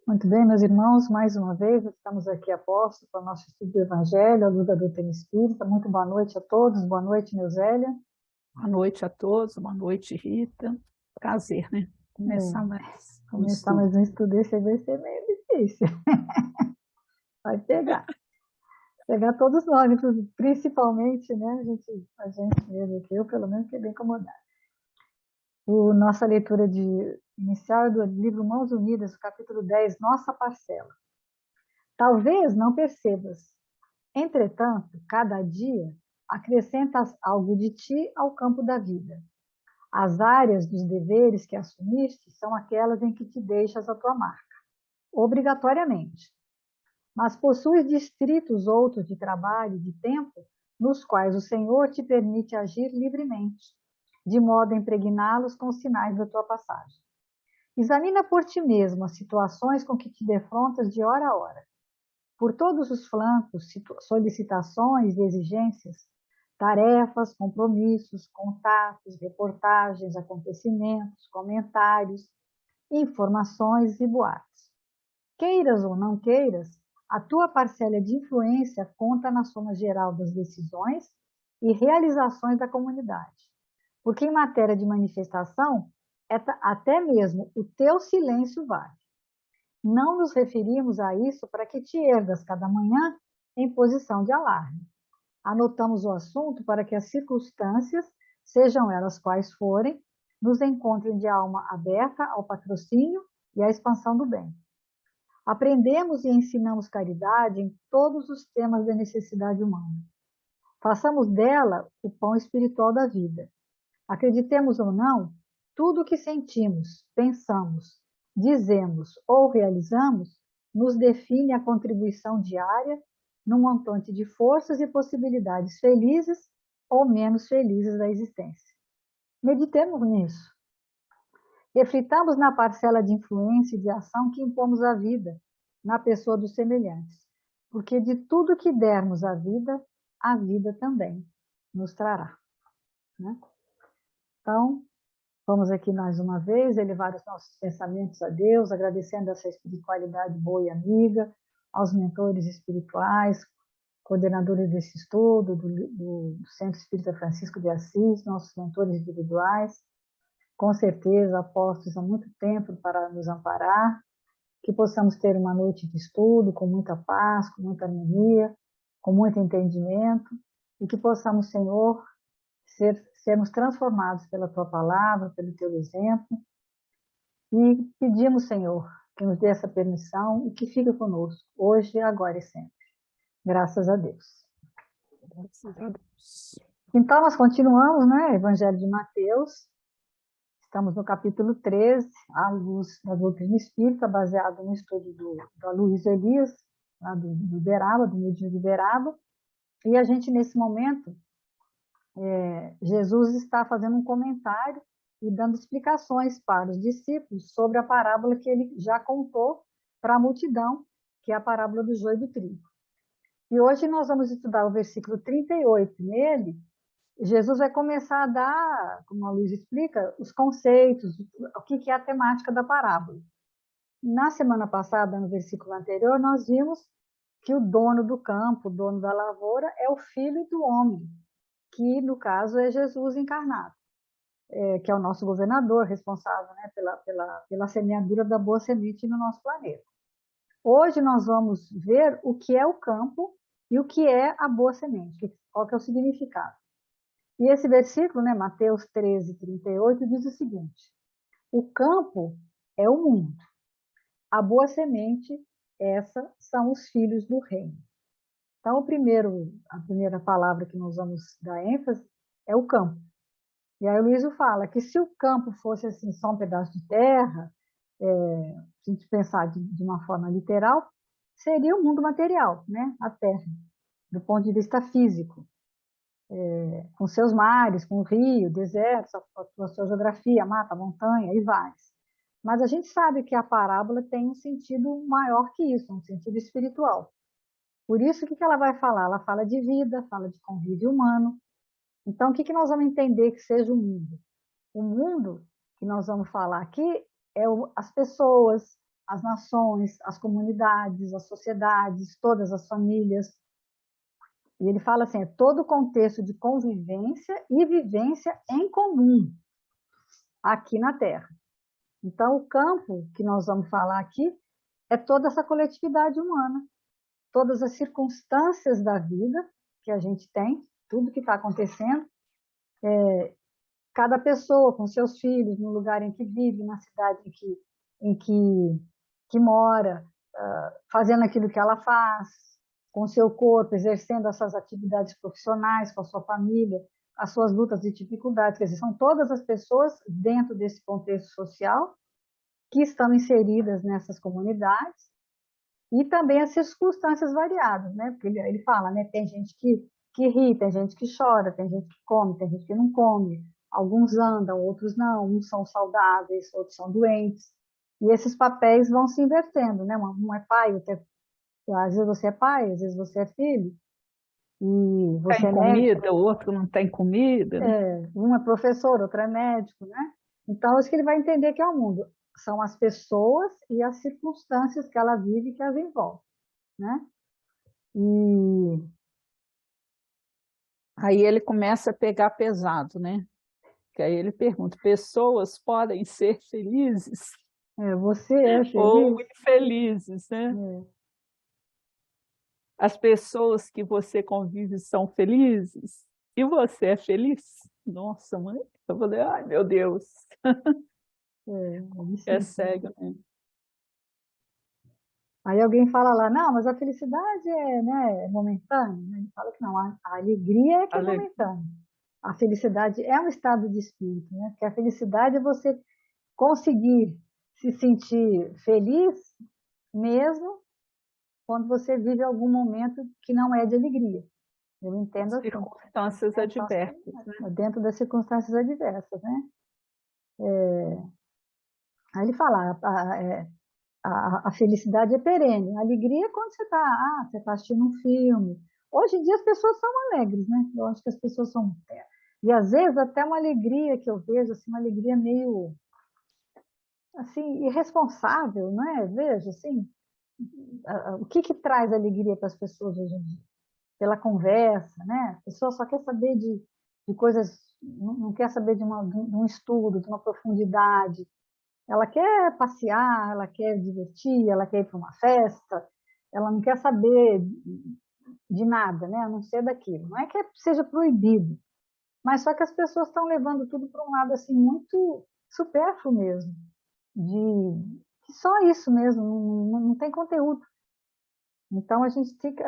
Muito bem, meus irmãos, mais uma vez estamos aqui a posto para o nosso estudo do Evangelho, a luz da doutrina espírita. Muito boa noite a todos, boa noite, Neusélia. Boa noite a todos, boa noite, Rita. Prazer, né? Começar É, mais um começar estudo. mais um estudo esse vai ser meio difícil, vai pegar. Pegar todos nós, principalmente, né, a gente mesmo aqui, eu pelo menos fiquei bem incomodada. Nossa leitura inicial é do livro Mãos Unidas, o capítulo 10, Nossa Parcela. Talvez não percebas. Entretanto, cada dia acrescentas algo de ti ao campo da vida. As áreas dos deveres que assumiste são aquelas em que te deixas a tua marca, obrigatoriamente. Mas possuis distritos outros de trabalho e de tempo nos quais o Senhor te permite agir livremente, de modo a impregná-los com os sinais da tua passagem. Examina por ti mesmo as situações com que te defrontas de hora a hora. Por todos os flancos, solicitações e exigências, tarefas, compromissos, contatos, reportagens, acontecimentos, comentários, informações e boatos. Queiras ou não queiras, a tua parcela de influência conta na soma geral das decisões e realizações da comunidade. Porque em matéria de manifestação, até mesmo o teu silêncio vale. Não nos referimos a isso para que te ergas cada manhã em posição de alarme. Anotamos o assunto para que as circunstâncias, sejam elas quais forem, nos encontrem de alma aberta ao patrocínio e à expansão do bem. Aprendemos e ensinamos caridade em todos os temas da necessidade humana. Façamos dela o pão espiritual da vida. Acreditemos ou não, tudo o que sentimos, pensamos, dizemos ou realizamos nos define a contribuição diária num montante de forças e possibilidades felizes ou menos felizes da existência. Meditemos nisso. Reflitamos na parcela de influência e de ação que impomos à vida, na pessoa dos semelhantes, porque de tudo que dermos à vida, a vida também nos trará. Né? Então, vamos aqui mais uma vez elevar os nossos pensamentos a Deus, agradecendo essa espiritualidade boa e amiga, aos mentores espirituais, coordenadores desse estudo, do Centro Espírita Francisco de Assis, nossos mentores individuais, com certeza apostos há muito tempo para nos amparar, que possamos ter uma noite de estudo com muita paz, com muita harmonia, com muito entendimento, e que possamos, Senhor, sermos transformados pela Tua palavra, pelo Teu exemplo, e pedimos, Senhor, que nos dê essa permissão e que fique conosco, hoje, agora e sempre. Graças a Deus. Graças a Deus. Então, nós continuamos, né? Evangelho de Mateus. Estamos no capítulo 13, à luz da doutrina espírita, baseado no estudo do Luiz Elias, lá do Uberaba, do Medinho de Uberaba. E a gente, nesse momento, Jesus está fazendo um comentário e dando explicações para os discípulos sobre a parábola que ele já contou para a multidão, que é a parábola do joio e do trigo. E hoje nós vamos estudar o versículo 38. Nele, Jesus vai começar a dar, como a Luiz explica, os conceitos, o que é a temática da parábola. Na semana passada, no versículo anterior, nós vimos que o dono do campo, o dono da lavoura, é o Filho do Homem, que no caso é Jesus encarnado, que é o nosso governador, responsável, né, pela semeadura da boa semente no nosso planeta. Hoje nós vamos ver o que é o campo e o que é a boa semente, qual que é o significado. E esse versículo, né, Mateus 13, 38, diz o seguinte: o campo é o mundo, a boa semente, essa são os filhos do reino. Então, a primeira palavra que nós vamos dar ênfase é o campo. E aí o Luísio fala que se o campo fosse assim, só um pedaço de terra, se a gente pensar de uma forma literal, seria o mundo material, né? A terra, do ponto de vista físico. Com seus mares, com o rio, deserto, a sua geografia, mata, montanha e vários. Mas a gente sabe que a parábola tem um sentido maior que isso, um sentido espiritual. Por isso, o que ela vai falar? Ela fala de vida, fala de convívio humano. Então, o que nós vamos entender que seja o mundo? O mundo que nós vamos falar aqui é as pessoas, as nações, as comunidades, as sociedades, todas as famílias. E ele fala assim, é todo o contexto de convivência e vivência em comum aqui na Terra. Então, o campo que nós vamos falar aqui é toda essa coletividade humana, todas as circunstâncias da vida que a gente tem, tudo que está acontecendo, cada pessoa com seus filhos, no lugar em que vive, na cidade em que mora, fazendo aquilo que ela faz, com o seu corpo, exercendo essas atividades profissionais, com a sua família, as suas lutas e dificuldades. Quer dizer, são todas as pessoas dentro desse contexto social que estão inseridas nessas comunidades e também as circunstâncias variadas, né? Porque ele fala, né? Tem gente que ri, tem gente que chora, tem gente que come, tem gente que não come. Alguns andam, outros não. Uns são saudáveis, outros são doentes. E esses papéis vão se invertendo, né? Um é pai, outro às vezes você é pai, às vezes você é filho. E você Tem é médico, comida, o outro não tem comida, né? um é professor, outro é médico, né? Então, acho que ele vai entender que é o mundo. São as pessoas e as circunstâncias que ela vive que as envolvem, né? E Aí ele começa a pegar pesado, né? Que aí ele pergunta: pessoas podem ser felizes você é ou feliz? infelizes, né? É. As pessoas que você convive são felizes e você é feliz? Nossa, mãe, eu falei, ai meu Deus, É é difícil, né? sério, né? Aí alguém fala lá, não, mas a felicidade né, é momentânea. Ele fala que não, a alegria é que é Ale- momentânea. A felicidade é um estado de espírito, né? Porque a felicidade é você conseguir se sentir feliz mesmo quando você vive algum momento que não é de alegria. Eu entendo assim, Circunstâncias né? Então, adversas, né? dentro das circunstâncias adversas, né? Aí ele fala, a felicidade é perene. A alegria é quando você tá assistindo um filme. Hoje em dia as pessoas são alegres, né? Eu acho que as pessoas são. E às vezes até uma alegria que eu vejo, assim, uma alegria meio assim, irresponsável, não é? Vejo, assim, o que traz alegria para as pessoas hoje em dia? Pela conversa, né? A pessoa só quer saber de coisas, não quer saber de um estudo, de uma profundidade. Ela quer passear, ela quer divertir, ela quer ir para uma festa, ela não quer saber de nada, né? A não ser daquilo. Não é que seja proibido, mas só que as pessoas estão levando tudo para um lado assim muito supérfluo mesmo, de que só isso mesmo, não tem conteúdo. Então a gente fica,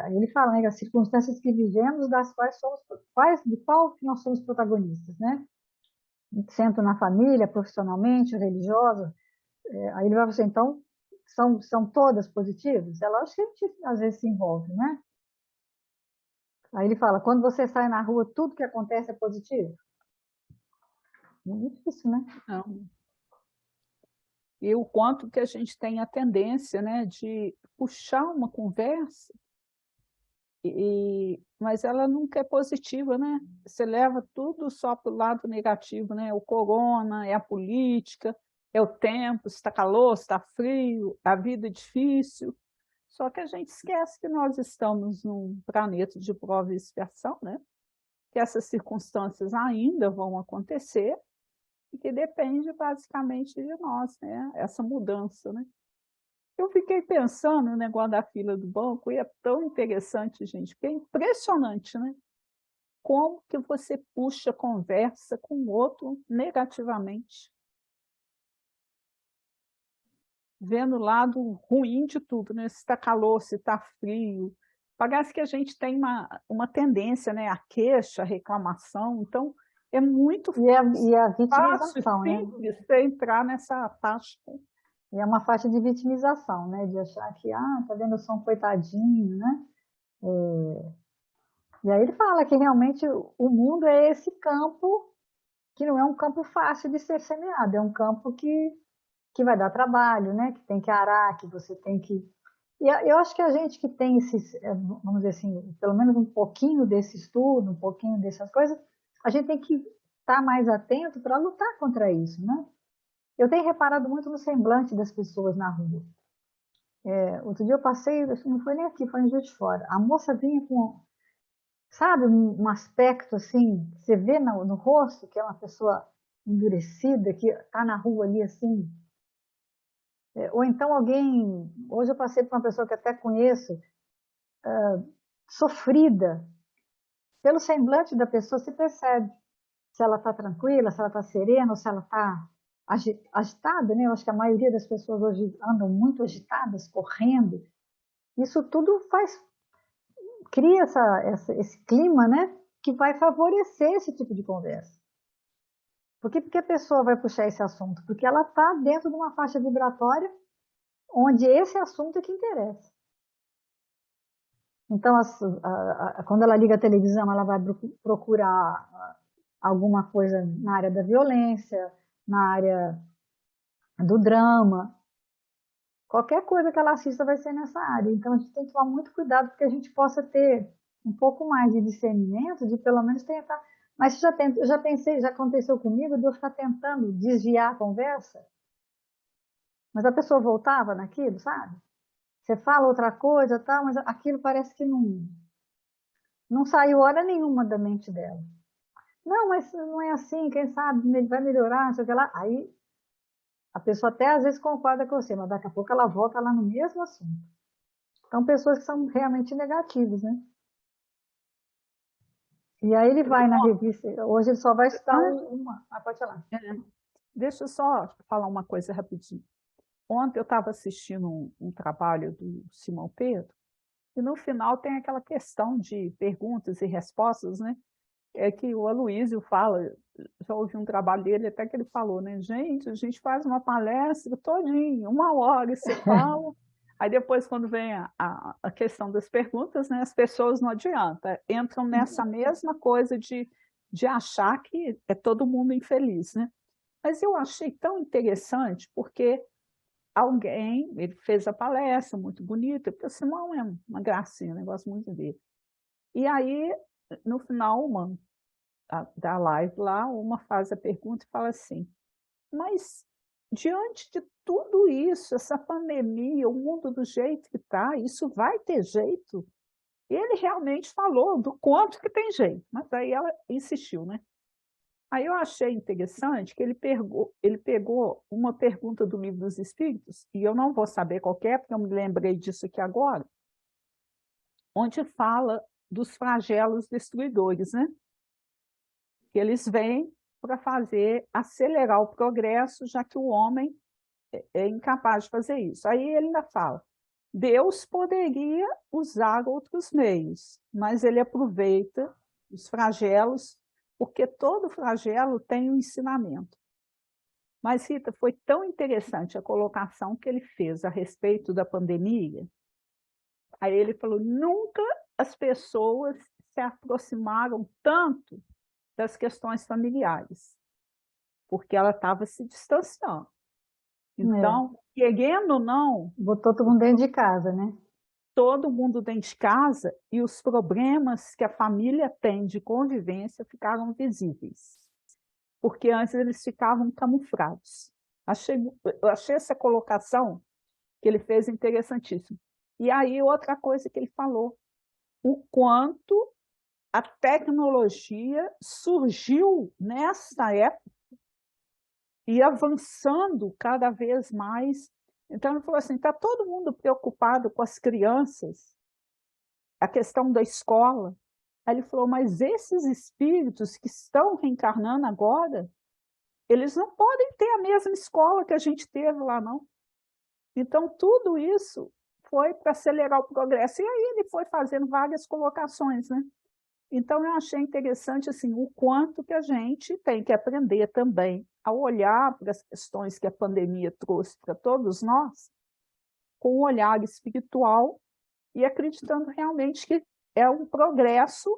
ele fala, né, as circunstâncias que vivemos, das quais de qual que nós somos protagonistas, né? Sendo na família, profissionalmente, religiosa, aí ele vai dizer, então, são todas positivas? É lógico que a gente às vezes se envolve, né? Aí ele fala, quando você sai na rua, tudo que acontece é positivo? É difícil, né? Não. E o quanto que a gente tem a tendência, né, de puxar uma conversa, mas ela nunca é positiva, né? Você leva tudo só para o lado negativo, né? O corona, é a política, é o tempo, se está calor, se está frio, a vida é difícil. Só que a gente esquece que nós estamos num planeta de prova e expiação, né? Que essas circunstâncias ainda vão acontecer e que depende basicamente de nós, né? Essa mudança, né? Eu fiquei pensando no negócio da fila do banco e é tão interessante, gente, que é impressionante, né? Como que você puxa conversa com o outro negativamente, vendo o lado ruim de tudo, né? Se está calor, se está frio. Parece que a gente tem uma tendência, né? A queixa, a reclamação. Então, é muito E a fácil e vitimização, né? simples você entrar nessa faixa. E é uma faixa de vitimização, né? De achar que, tá vendo, eu sou um coitadinho, né? E aí ele fala que realmente o mundo é esse campo que não é um campo fácil de ser semeado, é um campo que vai dar trabalho, né? Que tem que arar, que você tem que. E eu acho que a gente que tem esses, vamos dizer assim, pelo menos um pouquinho desse estudo, um pouquinho dessas coisas, a gente tem que estar mais atento para lutar contra isso, né? Eu tenho reparado muito no semblante das pessoas na rua. Outro dia eu passei, não foi nem aqui, foi em Juiz de Fora. A moça vinha com, sabe, um aspecto assim, você vê no rosto que é uma pessoa endurecida, que está na rua ali assim. Ou então alguém, hoje eu passei por uma pessoa que até conheço, sofrida. Pelo semblante da pessoa se percebe se ela está tranquila, se ela está serena, ou se ela está agitada, né? Eu acho que a maioria das pessoas hoje andam muito agitadas, correndo. Isso tudo cria esse clima, né? Que vai favorecer esse tipo de conversa. Por que a pessoa vai puxar esse assunto? Porque ela está dentro de uma faixa vibratória onde esse assunto é que interessa. Então, quando ela liga a televisão, ela vai procurar alguma coisa na área da violência, na área do drama. Qualquer coisa que ela assista vai ser nessa área. Então, a gente tem que tomar muito cuidado para que a gente possa ter um pouco mais de discernimento, de pelo menos tentar. Mas já pensei, já aconteceu comigo, de eu ficar tentando desviar a conversa, mas a pessoa voltava naquilo, sabe? Você fala outra coisa, tá, mas aquilo parece que não saiu hora nenhuma da mente dela. Não, mas não é assim, quem sabe vai melhorar, não sei o que lá. Aí a pessoa até às vezes concorda com você, mas daqui a pouco ela volta lá no mesmo assunto. Então, pessoas que são realmente negativas, né? E aí ele vai na revista, hoje ele só vai estudar uma. Pode falar. Deixa eu só falar uma coisa rapidinho. Ontem eu estava assistindo um trabalho do Simão Pedro, e no final tem aquela questão de perguntas e respostas, né? É que o Aloysio fala, já ouvi um trabalho dele, até que ele falou, né? Gente, a gente faz uma palestra todinha, 1 hora, você fala, aí depois quando vem a questão das perguntas, né? As pessoas não adianta, entram nessa mesma coisa de achar que é todo mundo infeliz, né? Mas eu achei tão interessante, porque ele fez a palestra, muito bonita, porque o Simão é uma gracinha, um negócio muito dele. E aí, no final, da live lá, uma faz a pergunta e fala assim, mas diante de tudo isso, essa pandemia, o mundo do jeito que está, isso vai ter jeito? E ele realmente falou do quanto que tem jeito, mas aí ela insistiu, né? Aí eu achei interessante que ele pegou uma pergunta do Livro dos Espíritos, e eu não vou saber qual é, porque eu me lembrei disso aqui agora, onde fala dos flagelos destruidores, né? Que eles vêm para acelerar o progresso, já que o homem é incapaz de fazer isso. Aí ele ainda fala, Deus poderia usar outros meios, mas ele aproveita os flagelos, porque todo flagelo tem um ensinamento. Mas, Rita, foi tão interessante a colocação que ele fez a respeito da pandemia. Aí ele falou, nunca as pessoas se aproximaram tanto das questões familiares, porque ela estava se distanciando. Então, querendo ou não... Botou todo mundo dentro de casa, né? Todo mundo dentro de casa, e os problemas que a família tem de convivência ficaram visíveis, porque antes eles ficavam camuflados. Eu achei essa colocação que ele fez interessantíssima. E aí outra coisa que ele falou, o quanto a tecnologia surgiu nessa época e avançando cada vez mais. Então ele falou assim, está todo mundo preocupado com as crianças, a questão da escola. Aí ele falou, mas esses espíritos que estão reencarnando agora, eles não podem ter a mesma escola que a gente teve lá, não. Então, tudo isso foi para acelerar o progresso. E aí ele foi fazendo várias colocações, né? Então, eu achei interessante assim, o quanto que a gente tem que aprender também a olhar para as questões que a pandemia trouxe para todos nós, com um olhar espiritual e acreditando realmente que é um progresso,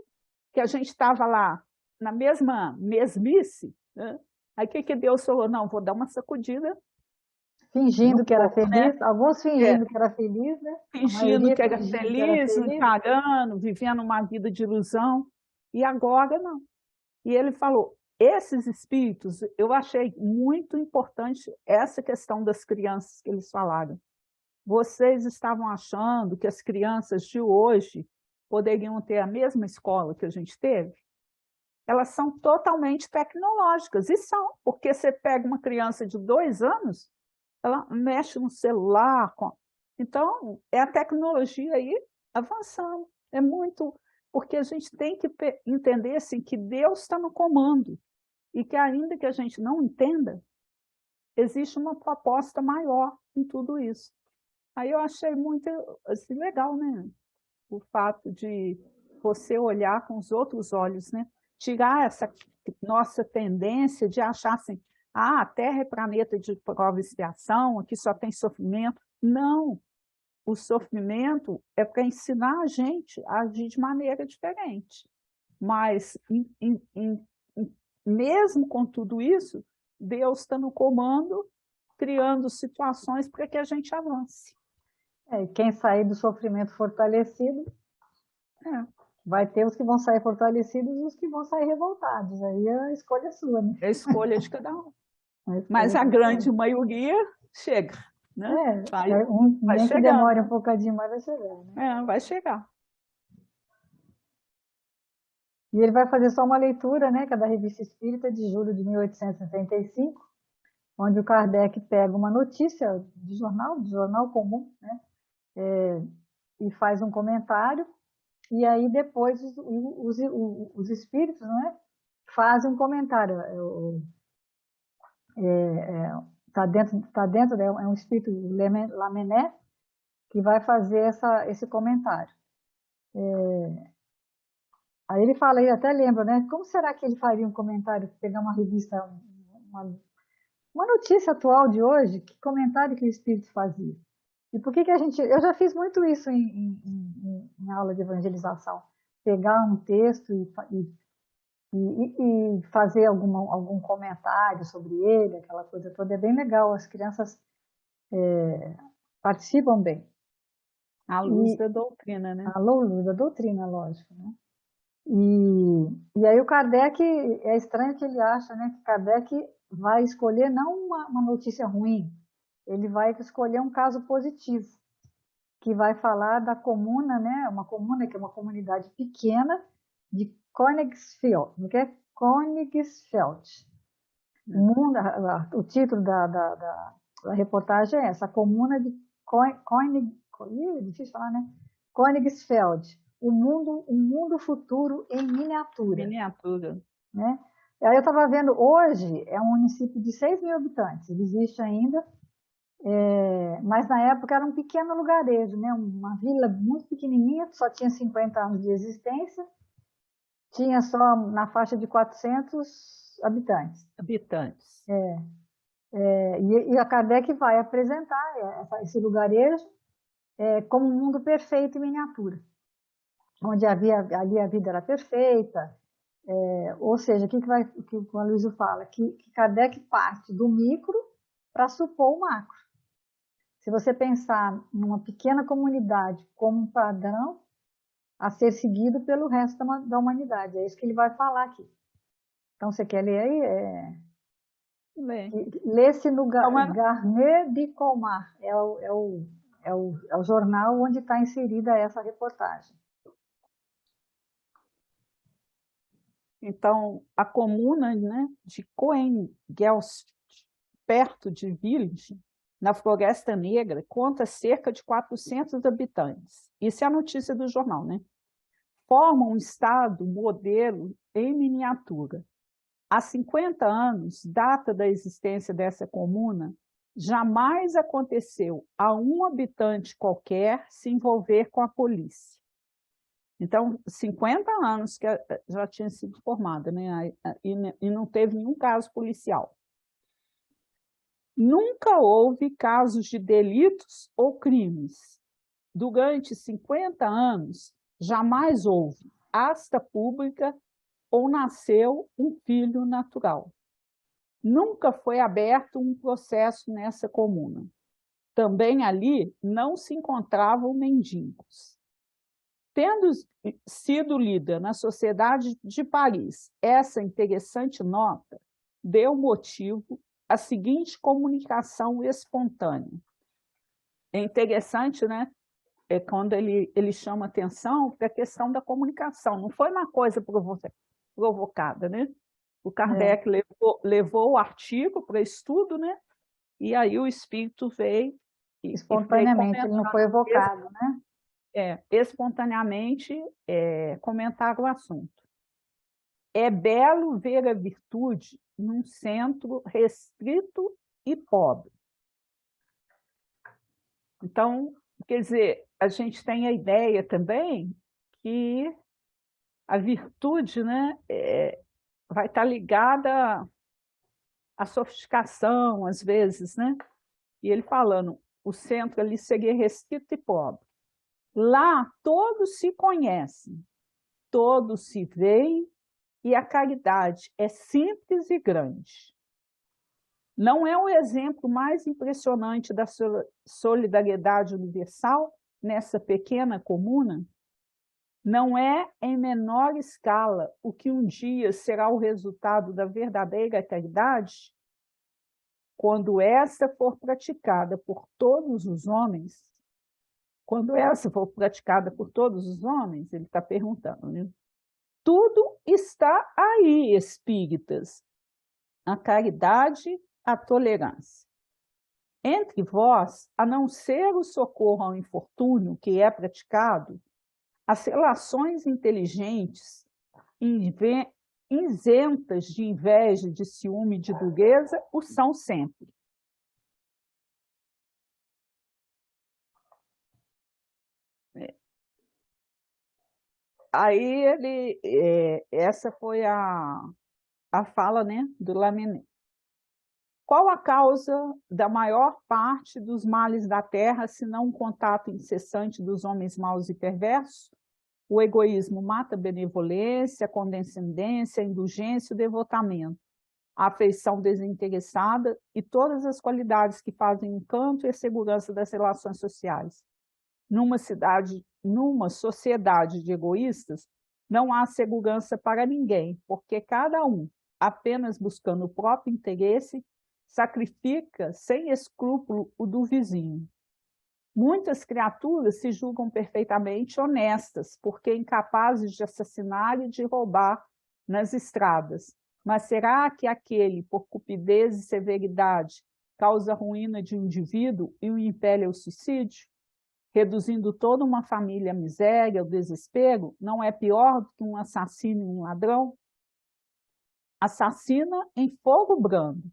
que a gente estava lá na mesma mesmice, né? Aí o que Deus falou? Não, vou dar uma sacudida. Fingindo que era feliz, né? Alguns fingindo que era feliz, né? Fingindo que era feliz, encarando, vivendo uma vida de ilusão, e agora não. E ele falou, esses espíritos, eu achei muito importante essa questão das crianças que eles falaram. Vocês estavam achando que as crianças de hoje poderiam ter a mesma escola que a gente teve? Elas são totalmente tecnológicas, e são, porque você pega uma criança de 2 anos, ela mexe no celular. Então, é a tecnologia aí avançando. É muito, porque a gente tem que entender assim, que Deus está no comando, e que ainda que a gente não entenda, existe uma proposta maior em tudo isso. Aí eu achei muito assim, legal, né? O fato de você olhar com os outros olhos, né? Tirar essa nossa tendência de achar assim, a Terra é planeta de prova e expiação, aqui só tem sofrimento. Não, o sofrimento é para ensinar a gente a agir de maneira diferente. Mas, mesmo com tudo isso, Deus está no comando, criando situações para que a gente avance. E quem sair do sofrimento fortalecido, vai ter os que vão sair fortalecidos e os que vão sair revoltados. Aí a escolha é sua, né? É a escolha de cada um. Mas a grande maioria chega, né? Vai nem que chegando. demore um bocadinho, mas vai chegar, né? Vai chegar. E ele vai fazer só uma leitura, né, que é da Revista Espírita, de julho de 1865, onde o Kardec pega uma notícia de jornal comum, né, e faz um comentário, e aí depois os espíritos, né, fazem um comentário. Está dentro, é um espírito Lamennais que vai fazer esse comentário. Aí ele fala, ele até lembra, né? Como será que ele faria um comentário, pegar uma revista, uma notícia atual de hoje, que comentário que o espírito fazia? E por que a gente... Eu já fiz muito isso em aula de evangelização. Pegar um texto e fazer algum comentário sobre ele, aquela coisa toda. É bem legal, as crianças participam bem. À luz da doutrina, né? À luz da doutrina, lógico, né? E aí o Kardec, é estranho que ele acha, né, que Kardec vai escolher não uma notícia ruim, ele vai escolher um caso positivo, que vai falar da comuna, né, uma comuna que é uma comunidade pequena de Königsfeld, não é? Königsfeld. O título da reportagem é essa, a comuna de difícil falar, né? Königsfeld. Um mundo futuro em miniatura. Miniatura. Né? Aí eu estava vendo, hoje é um município de 6 mil habitantes, ele existe ainda, mas na época era um pequeno lugarejo, né? Uma vila muito pequenininha, só tinha 50 anos de existência, tinha só na faixa de 400 habitantes. E a Kardec vai apresentar esse lugarejo como um mundo perfeito em miniatura, onde ali a vida era perfeita, ou seja, o que o Aloysio fala? Que Kardec parte do micro para supor o macro. Se você pensar numa pequena comunidade como um padrão a ser seguido pelo resto da humanidade, é isso que ele vai falar aqui. Então, você quer ler aí? Lê-se no Garnet de Colmar, é o jornal onde está inserida essa reportagem. Então, a comuna, né, de Coengelst, perto de Village, na Floresta Negra, conta cerca de 400 habitantes. Isso é a notícia do jornal, né? Forma um estado modelo em miniatura. Há 50 anos, data da existência dessa comuna, jamais aconteceu a um habitante qualquer se envolver com a polícia. Então, 50 anos que já tinha sido formada, né? E não teve nenhum caso policial. Nunca houve casos de delitos ou crimes. Durante 50 anos, jamais houve asta pública ou nasceu um filho natural. Nunca foi aberto um processo nessa comuna. Também ali não se encontravam mendigos. Tendo sido lida na Sociedade de Paris, essa interessante nota deu motivo à seguinte comunicação espontânea. É interessante, né? É quando ele chama atenção para a questão da comunicação. Não foi uma coisa provocada, né? O Kardec levou o artigo para estudo, né? E aí o espírito veio espontaneamente, ele não foi evocado, né? Espontaneamente comentar o assunto. É belo ver a virtude num centro restrito e pobre. Então, quer dizer, a gente tem a ideia também que a virtude, né, vai estar ligada à sofisticação, às vezes, né? E ele falando, o centro ali seria restrito e pobre. Lá todos se conhecem, todos se veem e a caridade é simples e grande. Não é o exemplo mais impressionante da solidariedade universal nessa pequena comuna? Não é em menor escala o que um dia será o resultado da verdadeira caridade? Quando essa for praticada por todos os homens, ele está perguntando, né? Tudo está aí, espíritas, a caridade, a tolerância. Entre vós, a não ser o socorro ao infortúnio que é praticado, as relações inteligentes, isentas de inveja, de ciúme e de dureza, o são sempre. Aí essa foi a fala, né, do Lamennais. Qual a causa da maior parte dos males da terra, se não um contato incessante dos homens maus e perversos? O egoísmo mata a benevolência, a condescendência, a indulgência e o devotamento, a afeição desinteressada e todas as qualidades que fazem o encanto e a segurança das relações sociais. Numa sociedade de egoístas, não há segurança para ninguém, porque cada um, apenas buscando o próprio interesse, sacrifica sem escrúpulo o do vizinho. Muitas criaturas se julgam perfeitamente honestas, porque incapazes de assassinar e de roubar nas estradas. Mas será que aquele, por cupidez e severidade, causa a ruína de um indivíduo e o impele ao suicídio? Reduzindo toda uma família à miséria, ao desespero, não é pior do que um assassino e um ladrão? Assassina em fogo brando,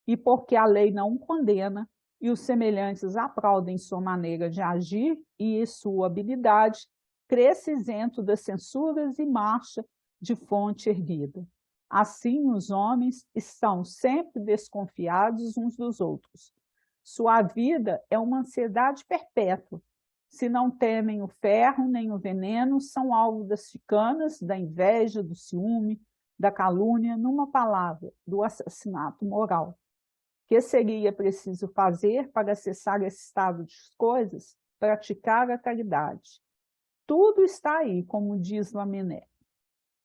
e porque a lei não o condena, e os semelhantes aplaudem sua maneira de agir e sua habilidade, cresce isento das censuras e marcha de fonte erguida. Assim, os homens estão sempre desconfiados uns dos outros. Sua vida é uma ansiedade perpétua. Se não temem o ferro nem o veneno, são alvo das chicanas, da inveja, do ciúme, da calúnia, numa palavra, do assassinato moral. Que seria preciso fazer para cessar esse estado de coisas? Praticar a caridade. Tudo está aí, como diz Lamennais.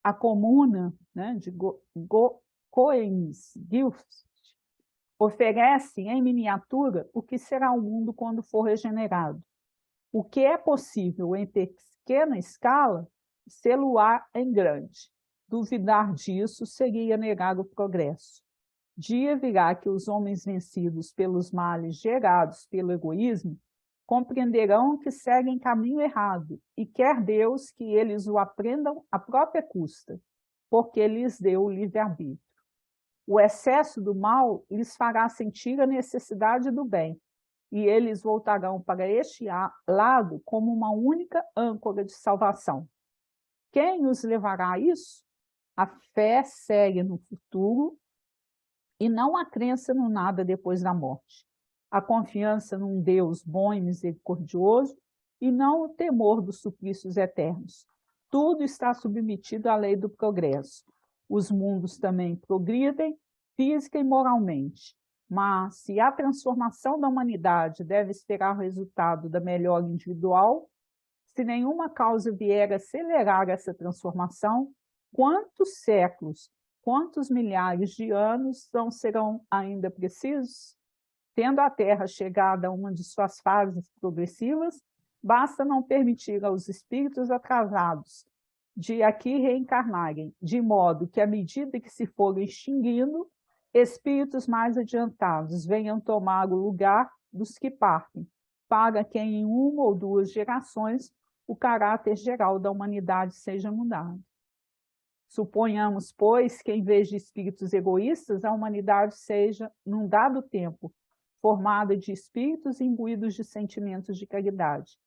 A comuna, né, de Coens-Gilfst oferece em miniatura o que será o mundo quando for regenerado. O que é possível em pequena escala, sê-lo-á em grande. Duvidar disso seria negar o progresso. Dia virá que os homens vencidos pelos males gerados pelo egoísmo compreenderão que seguem caminho errado e quer Deus que eles o aprendam à própria custa, porque lhes deu o livre-arbítrio. O excesso do mal lhes fará sentir a necessidade do bem, e eles voltarão para este lado como uma única âncora de salvação. Quem os levará a isso? A fé segue no futuro e não a crença no nada depois da morte. A confiança num Deus bom e misericordioso e não o temor dos suplícios eternos. Tudo está submetido à lei do progresso. Os mundos também progridem física e moralmente. Mas, se a transformação da humanidade deve esperar o resultado da melhora individual, Se nenhuma causa vier a acelerar essa transformação, quantos séculos, quantos milhares de anos não serão ainda precisos? Tendo a Terra chegado a uma de suas fases progressivas, basta não permitir aos espíritos atrasados de aqui reencarnarem, de modo que, à medida que se forem extinguindo, espíritos mais adiantados venham tomar o lugar dos que partem, para que em uma ou duas gerações o caráter geral da humanidade seja mudado. Suponhamos, pois, que em vez de espíritos egoístas, a humanidade seja, num dado tempo, formada de espíritos imbuídos de sentimentos de caridade.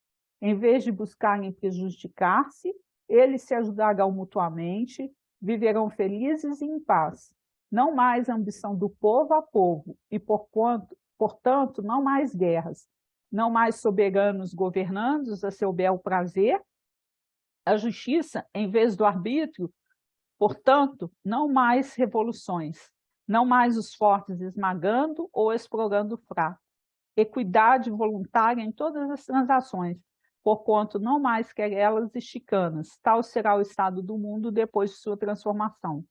Em vez de buscarem prejudicar-se, eles se ajudarão mutuamente, viverão felizes e em paz. Não mais a ambição do povo a povo, e portanto, não mais guerras, não mais soberanos governandos a seu bel prazer, a justiça em vez do arbítrio, portanto, não mais revoluções, não mais os fortes esmagando ou explorando o fraco. Equidade voluntária em todas as transações, porquanto não mais querelas e chicanas. Tal será o estado do mundo depois de sua transformação.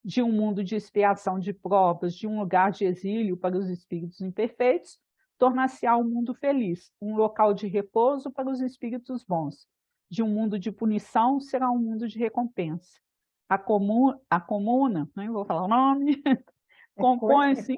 De um mundo de expiação de provas, de um lugar de exílio para os espíritos imperfeitos, tornar-se-á um mundo feliz, um local de repouso para os espíritos bons. De um mundo de punição, será um mundo de recompensa. A comuna, nem vou falar o nome, compõe-se...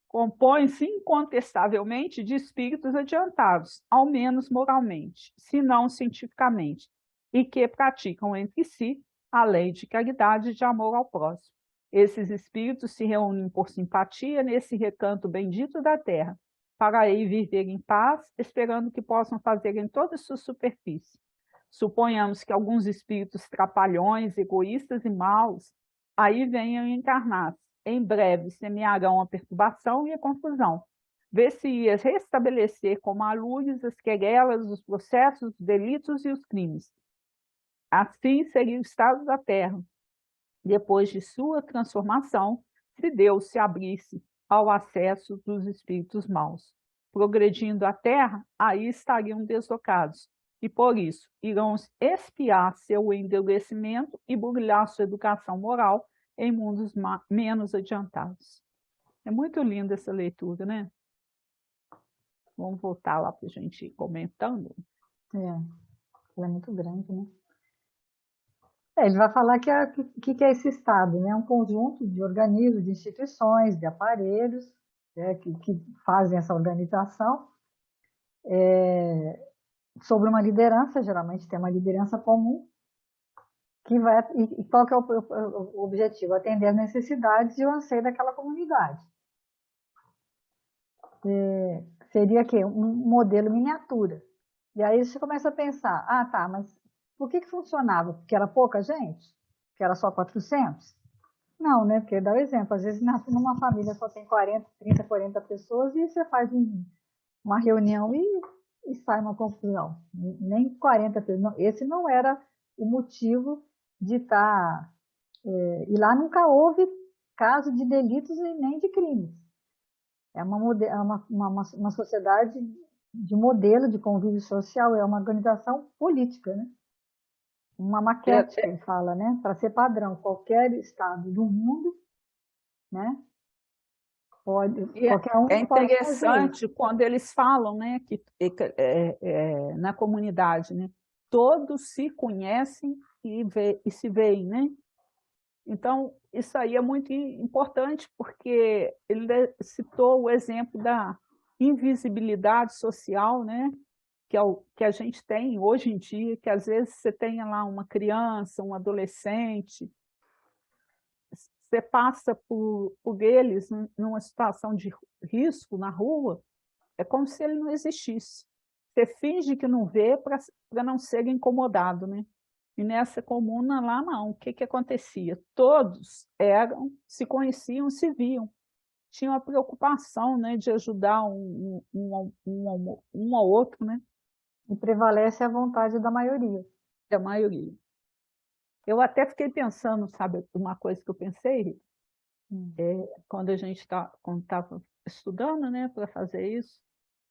Compõe-se incontestavelmente de espíritos adiantados, ao menos moralmente, se não cientificamente, e que praticam entre si a lei de caridade e de amor ao próximo. Esses espíritos se reúnem por simpatia nesse recanto bendito da terra, para aí viver em paz, esperando que possam fazer em toda sua superfície. Suponhamos que alguns espíritos trapalhões, egoístas e maus aí venham encarnar-se. Em breve semearão a perturbação e a confusão. Ver-se-ia restabelecer como a luz as querelas, os processos, os delitos e os crimes. Assim seria o estado da Terra, depois de sua transformação, se Deus se abrisse ao acesso dos espíritos maus. Progredindo a Terra, aí estariam deslocados, e por isso irão expiar seu endurecimento e burlar sua educação moral em mundos menos adiantados. É muito linda essa leitura, né? Vamos voltar lá para a gente ir comentando. Ela é muito grande, né? Ele vai falar que é esse estado, né? Um conjunto de organismos, de instituições, de aparelhos, né? que fazem essa organização sobre uma liderança, geralmente tem uma liderança comum, que vai, e qual que é o objetivo? Atender as necessidades e o anseio daquela comunidade. Seria aqui um modelo miniatura. E aí você começa a pensar, tá, mas por que funcionava? Porque era pouca gente? Que era só 400? Não, né? Porque dá o exemplo, às vezes numa família só tem 40, 30, 40 pessoas e você faz uma reunião e sai uma confusão. Nem 40 pessoas. Esse não era o motivo de estar... e lá nunca houve caso de delitos e nem de crimes. É uma sociedade de modelo de convívio social, é uma organização política, né? Uma maquete, que ele fala, né? Para ser padrão, qualquer estado do mundo, né? Qualquer um é interessante quando eles falam, né, que na comunidade, né, todos se conhecem e se veem, né? Então, isso aí é muito importante, porque ele citou o exemplo da invisibilidade social, né? Que é o que a gente tem hoje em dia, que às vezes você tem lá uma criança, um adolescente, você passa por eles numa situação de risco na rua, é como se ele não existisse. Você finge que não vê para não ser incomodado, né? E nessa comuna lá não, o que acontecia? Todos se conheciam, se viam, tinham a preocupação, né, de ajudar um ao outro, né? E prevalece a vontade da maioria. Da maioria. Eu até fiquei pensando, sabe, uma coisa que eu pensei, Quando a gente estava estudando, né, para fazer isso,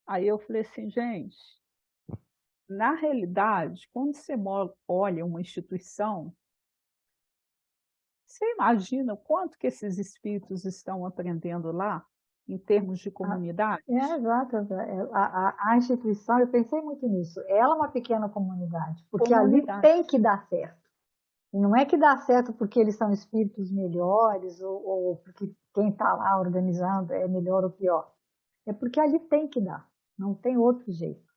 aí eu falei assim, gente, na realidade, quando você olha uma instituição, você imagina o quanto que esses espíritos estão aprendendo lá, em termos de comunidade? Exato. A instituição, eu pensei muito nisso, ela é uma pequena comunidade, porque ali Comunidade. tem que dar certo. E não é que dá certo porque eles são espíritos melhores ou porque quem está lá organizando é melhor ou pior. É porque ali tem que dar, não tem outro jeito.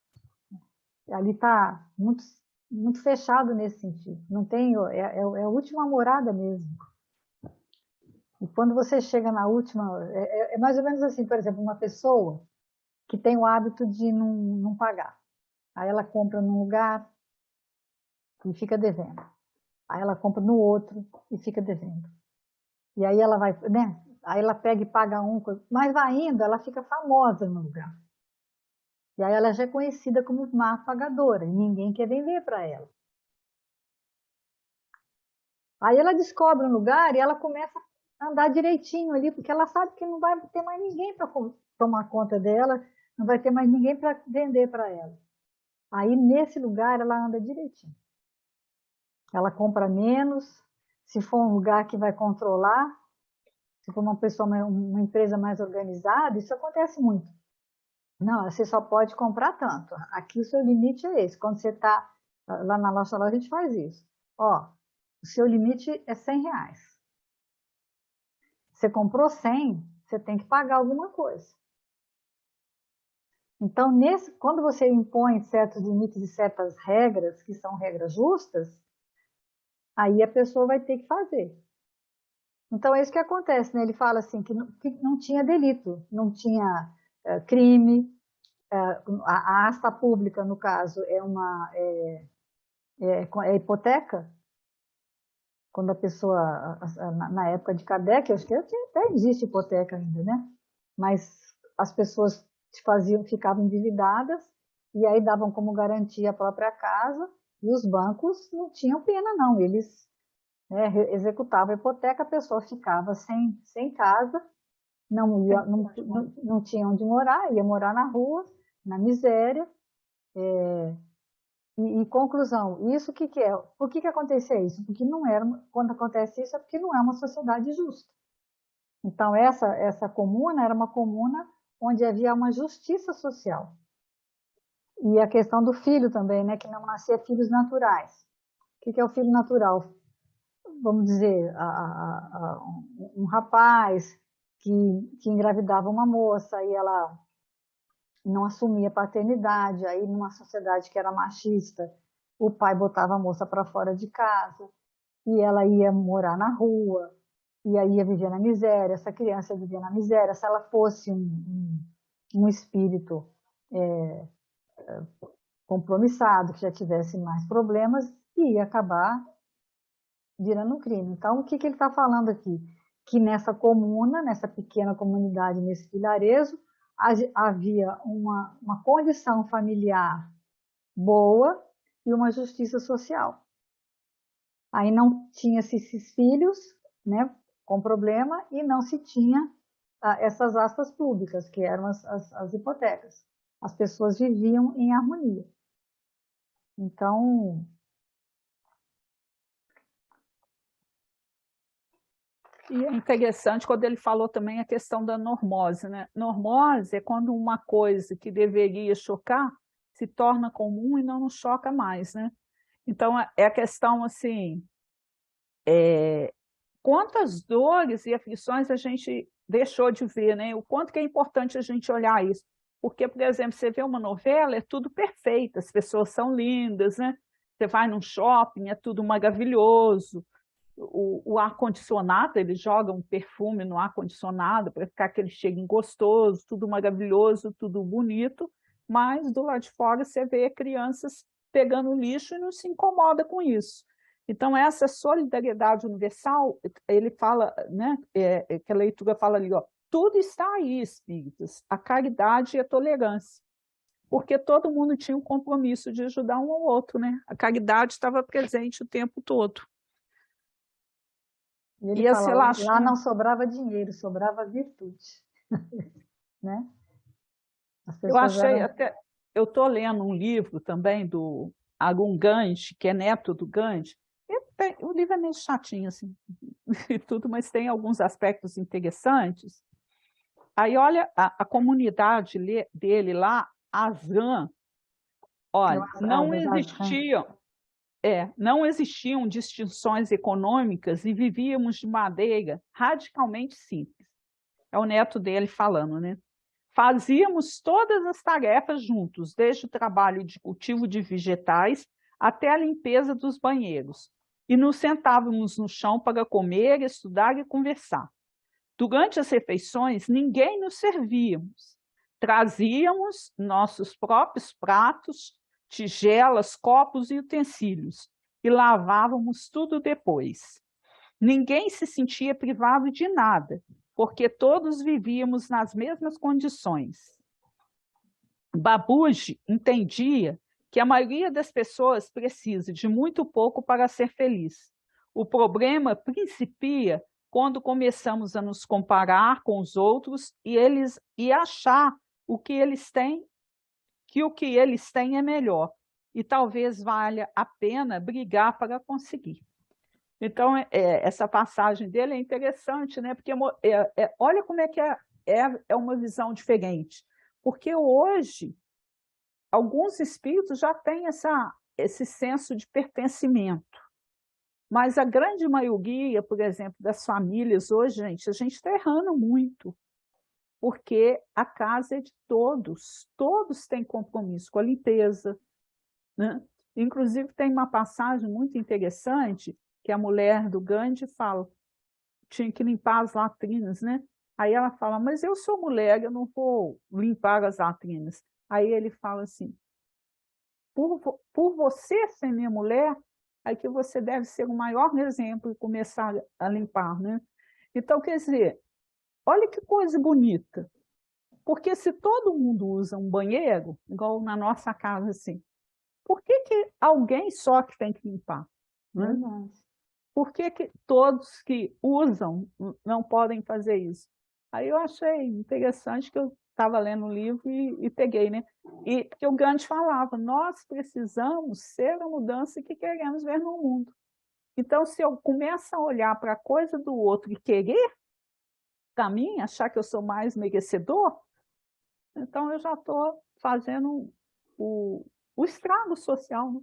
Ali está muito, muito fechado nesse sentido. Não tem, é a última morada mesmo. E quando você chega na última, é mais ou menos assim, por exemplo, uma pessoa que tem o hábito de não pagar. Aí ela compra num lugar e fica devendo. Aí ela compra no outro e fica devendo. E aí ela vai, né? Aí ela pega e paga um, mas vai indo, ela fica famosa no lugar. E aí ela já é conhecida como má pagadora e ninguém quer vender para ela. Aí ela descobre um lugar e ela começa a andar direitinho ali, porque ela sabe que não vai ter mais ninguém para tomar conta dela, não vai ter mais ninguém para vender para ela. Aí nesse lugar ela anda direitinho. Ela compra menos, se for um lugar que vai controlar, se for uma pessoa, uma empresa mais organizada, isso acontece muito. Não, você só pode comprar tanto. Aqui o seu limite é esse. Quando você está lá na nossa loja, a gente faz isso. Ó, o seu limite é R$ 100. Você comprou 100, você tem que pagar alguma coisa. Então, quando você impõe certos limites e certas regras, que são regras justas, aí a pessoa vai ter que fazer. Então, é isso que acontece, né? Ele fala assim, que não tinha delito, não tinha crime, a asta pública, no caso, é hipoteca, quando a pessoa, na época de Kardec, acho que até existe hipoteca ainda, né? Mas as pessoas ficavam endividadas e aí davam como garantia a própria casa e os bancos não tinham pena, não. Eles, né, executavam a hipoteca, a pessoa ficava sem casa, não tinha onde morar, ia morar na rua, na miséria. E conclusão, isso que é? Por que acontecia isso? Porque não era, quando acontece isso é porque não é uma sociedade justa. Então essa comuna era uma comuna onde havia uma justiça social. E a questão do filho também, né, que não nascia filhos naturais. O que é o filho natural? Vamos dizer, um rapaz que engravidava uma moça e ela não assumia paternidade, aí numa sociedade que era machista, o pai botava a moça para fora de casa e ela ia morar na rua, e aí ia viver na miséria, essa criança ia viver na miséria, se ela fosse um espírito compromissado, que já tivesse mais problemas, ia acabar virando um crime. Então, o que ele está falando aqui? Que nessa comuna, nessa pequena comunidade, nesse vilarejo, havia uma condição familiar boa e uma justiça social. Aí não tinha-se esses filhos, né, com problema, e não se tinha essas aspas públicas, que eram as hipotecas. As pessoas viviam em harmonia. Então, E é interessante quando ele falou também a questão da normose, né? Normose é quando uma coisa que deveria chocar se torna comum e não nos choca mais, né? Então, é a questão, assim, quantas dores e aflições a gente deixou de ver, né? O quanto que é importante a gente olhar isso. Porque, por exemplo, você vê uma novela, é tudo perfeito, as pessoas são lindas, né? Você vai num shopping, é tudo maravilhoso. O ar-condicionado, eles jogam um perfume no ar-condicionado para ficar aquele cheirinho gostoso, tudo maravilhoso, tudo bonito, mas do lado de fora você vê crianças pegando lixo e não se incomoda com isso. Então, essa solidariedade universal, ele fala, né, que a leitura fala ali, ó, tudo está aí, espíritos, a caridade e a tolerância, porque todo mundo tinha um compromisso de ajudar um ao outro, né? A caridade estava presente o tempo todo. E ele Ia fala, se lá lascando. não sobrava dinheiro, sobrava virtude, né? As Eu pessoas achei eram... até. Eu estou lendo um livro também do Arun Gandhi, que é neto do Gandhi. O livro é meio chatinho, assim, e tudo, mas tem alguns aspectos interessantes. Aí, olha, a comunidade dele lá, Asran, olha, Das Ashram. não existiam distinções econômicas e vivíamos de maneira radicalmente simples. É o neto dele falando, né? Fazíamos todas as tarefas juntos, desde o trabalho de cultivo de vegetais até a limpeza dos banheiros. E nos sentávamos no chão para comer, estudar e conversar. Durante as refeições, ninguém nos servíamos. Trazíamos nossos próprios pratos, tigelas, copos e utensílios e lavávamos tudo depois. Ninguém se sentia privado de nada, porque todos vivíamos nas mesmas condições. Babuji entendia que a maioria das pessoas precisa de muito pouco para ser feliz. O problema principia quando começamos a nos comparar com os outros e achar o que eles têm, que o que eles têm é melhor. E talvez valha a pena brigar para conseguir. Então, essa passagem dele é interessante, né? Porque olha como é que é uma visão diferente. Porque hoje, alguns espíritos já têm esse senso de pertencimento. Mas a grande maioria, por exemplo, das famílias hoje, gente, a gente está errando muito. Porque a casa é de todos. Todos têm compromisso com a limpeza, né? Inclusive, tem uma passagem muito interessante que a mulher do Gandhi fala, tinha que limpar as latrinas, né? Aí ela fala, mas eu sou mulher, eu não vou limpar as latrinas. Aí ele fala assim, por você ser minha mulher, aí que você deve ser o maior exemplo e começar a limpar, né? Então, quer dizer, olha que coisa bonita. Porque se todo mundo usa um banheiro, igual na nossa casa, assim, por que alguém só que tem que limpar, né? Verdade. Por que todos que usam não podem fazer isso? Aí eu achei interessante que eu estava lendo um livro e peguei, né? E porque o Gandhi falava, nós precisamos ser a mudança que queremos ver no mundo. Então, se eu começo a olhar para a coisa do outro e querer para mim, achar que eu sou mais merecedor, então eu já estou fazendo o estrago social, né?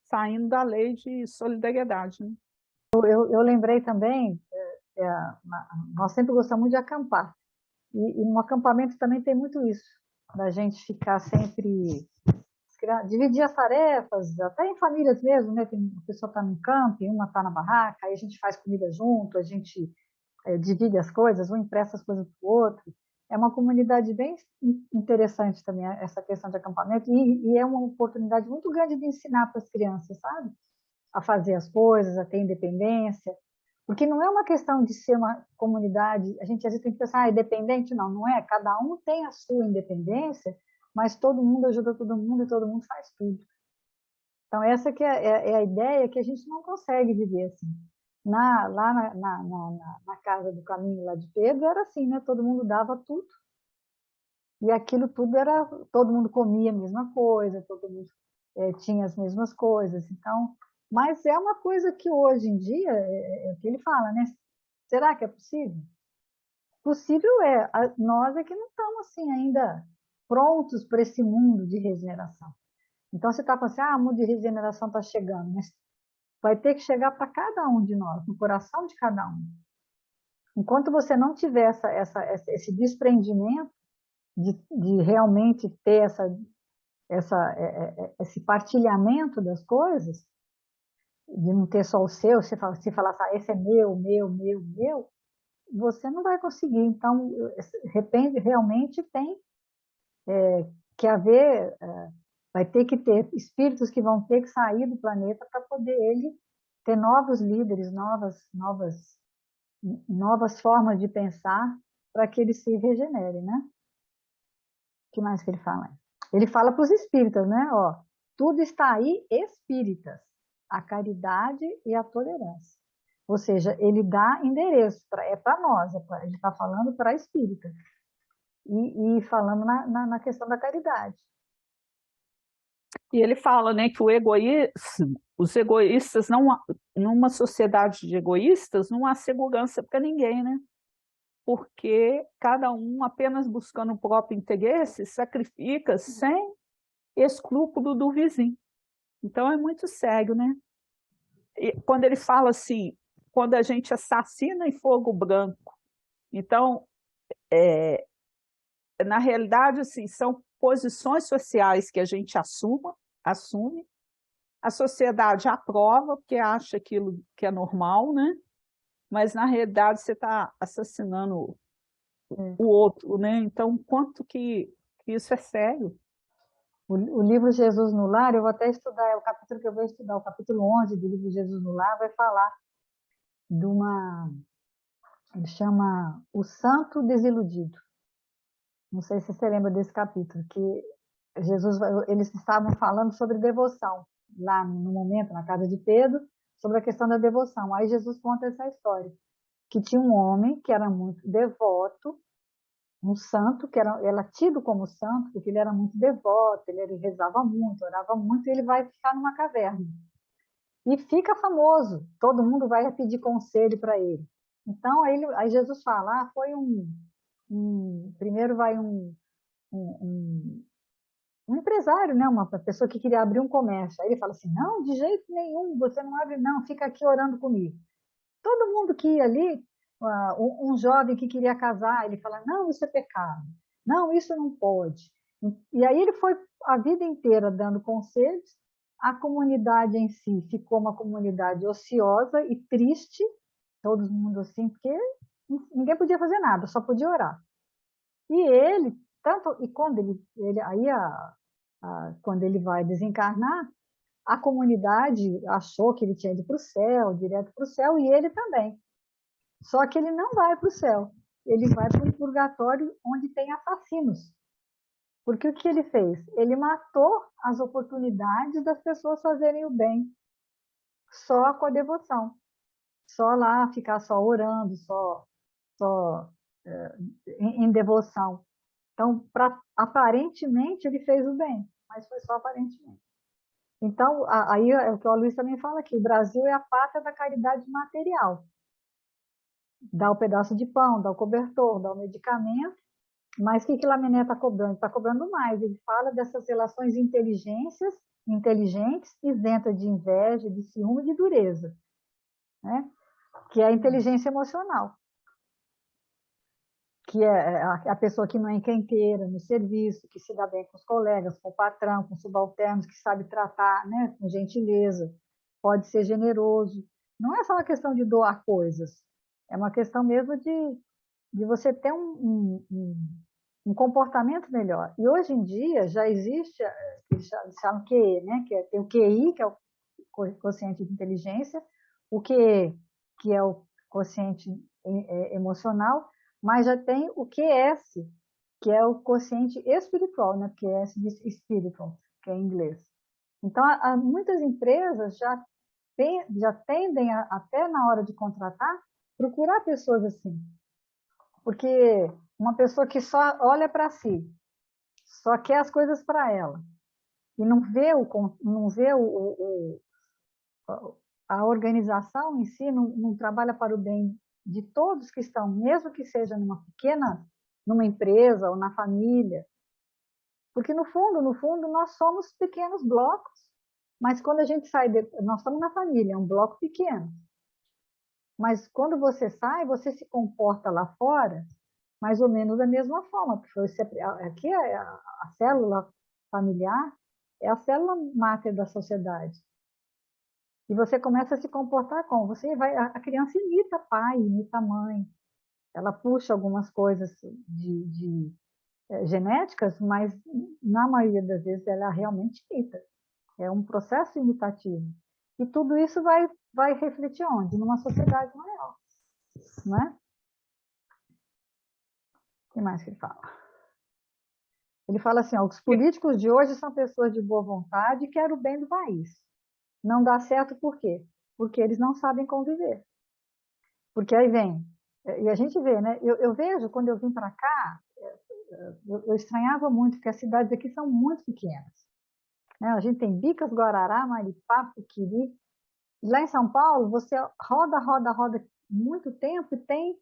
Saindo da lei de solidariedade, né? Eu lembrei também, nós sempre gostamos muito de acampar. E no acampamento também tem muito isso, da gente ficar sempre, dividir as tarefas, até em famílias mesmo, né? Tem, a pessoa está no camping, uma está na barraca, aí a gente faz comida junto, a gente divide as coisas, um empresta as coisas para o outro. É uma comunidade bem interessante também, essa questão de acampamento, e é uma oportunidade muito grande de ensinar para as crianças, sabe? A fazer as coisas, a ter independência. Porque não é uma questão de ser uma comunidade, a gente às vezes tem que pensar, é dependente? Não, não é. Cada um tem a sua independência, mas todo mundo ajuda todo mundo e todo mundo faz tudo. Então, essa que é a ideia que a gente não consegue viver assim. Lá na casa do caminho lá de Pedro era assim, né? Todo mundo dava tudo e aquilo tudo era, todo mundo comia a mesma coisa, todo mundo tinha as mesmas coisas. Então, mas é uma coisa que hoje em dia é o que ele fala, né? Será que é possível? Possível é, nós é que não estamos assim ainda prontos para esse mundo de regeneração. Então você está falando assim, o mundo de regeneração está chegando, mas vai ter que chegar para cada um de nós, no coração de cada um. Enquanto você não tiver esse desprendimento de realmente ter esse partilhamento das coisas, de não ter só o seu, se falar assim, esse é meu, você não vai conseguir. Então, realmente tem que haver, vai ter que ter espíritos que vão ter que sair do planeta para poder ele ter novos líderes, novas formas de pensar para que ele se regenere, né? O que mais que ele fala? Ele fala para os espíritas, né? Ó, tudo está aí, espíritas, a caridade e a tolerância. Ou seja, ele dá endereço, é para nós, ele está falando para a espírita. E falando na questão da caridade. E ele fala, né, que os egoístas, numa sociedade de egoístas, não há segurança para ninguém, né? Porque cada um, apenas buscando o próprio interesse, sacrifica sem escrúpulo do vizinho. Então é muito sério, né? E quando ele fala assim, quando a gente assassina em fogo branco, então, na realidade, assim, são posições sociais que a gente assume, a sociedade aprova, porque acha aquilo que é normal, né? Mas, na realidade, você está assassinando o outro, né? Então, quanto que isso é sério? O livro Jesus no Lar, eu vou até estudar, é o capítulo que eu vou estudar, o capítulo 11 do livro Jesus no Lar, vai falar de ele chama O Santo Desiludido. Não sei se você lembra desse capítulo, que eles estavam falando sobre devoção, lá no momento, na casa de Pedro, sobre a questão da devoção. Aí Jesus conta essa história, que tinha um homem que era muito devoto, um santo, que era tido como santo, porque ele era muito devoto, ele rezava muito, orava muito, e ele vai ficar numa caverna. E fica famoso, todo mundo vai pedir conselho para ele. Então, aí Jesus fala, primeiro vai um empresário, né? Uma pessoa que queria abrir um comércio. Aí ele fala assim, não, de jeito nenhum, você não abre não, fica aqui orando comigo. Todo mundo que ia ali, um jovem que queria casar, ele fala, não, isso é pecado, não, isso não pode. E aí ele foi a vida inteira dando conselhos, a comunidade em si ficou uma comunidade ociosa e triste, todo mundo assim, porque ninguém podia fazer nada, só podia orar. E ele, e quando quando ele vai desencarnar, a comunidade achou que ele tinha ido para o céu, direto para o céu, e ele também. Só que ele não vai para o céu, ele vai para um purgatório onde tem assassinos. Porque o que ele fez? Ele matou as oportunidades das pessoas fazerem o bem, só com a devoção. Só lá, ficar só orando, só em devoção. Então, aparentemente, ele fez o bem, mas foi só aparentemente. Então, aí é o que o Luiz também fala aqui, o Brasil é a pátria da caridade material. Dá o pedaço de pão, dá o cobertor, dá o medicamento, mas o que Laminé está cobrando? Está cobrando mais. Ele fala dessas relações inteligentes, isentas de inveja, de ciúme e de dureza, né? Que é a inteligência emocional, que é a pessoa que não é encrenqueira no serviço, que se dá bem com os colegas, com o patrão, com os subalternos, que sabe tratar, né, com gentileza, pode ser generoso. Não é só uma questão de doar coisas, é uma questão mesmo de você ter um comportamento melhor. E hoje em dia já existe, eles chamam QE, né, tem o QI, que é o quociente de inteligência, o QE, que é o quociente emocional, mas já tem o QS, que é o quociente espiritual, né? QS de spiritual, que é em inglês. Então, muitas empresas já tendem, até na hora de contratar, procurar pessoas assim. Porque uma pessoa que só olha para si, só quer as coisas para ela, e não vê, a organização em si, não trabalha para o bem de todos que estão, mesmo que seja numa empresa ou na família. Porque no fundo, nós somos pequenos blocos. Mas quando a gente sai, nós estamos na família, é um bloco pequeno. Mas quando você sai, você se comporta lá fora mais ou menos da mesma forma. Porque aqui a célula familiar é a célula máter da sociedade. E você começa a se comportar como? A criança imita pai, imita mãe. Ela puxa algumas coisas genéticas, mas na maioria das vezes ela realmente imita. É um processo imitativo. E tudo isso vai refletir onde? Numa sociedade maior. Não é? O que mais que ele fala? Ele fala assim, os políticos de hoje são pessoas de boa vontade e querem o bem do país. Não dá certo por quê? Porque eles não sabem conviver. Porque aí vem, e a gente vê, né? Eu vejo, quando eu vim para cá, eu estranhava muito, porque as cidades aqui são muito pequenas. Né? A gente tem Bicas, Guarará, Maripá, Puquiri. Lá em São Paulo, você roda muito tempo e tem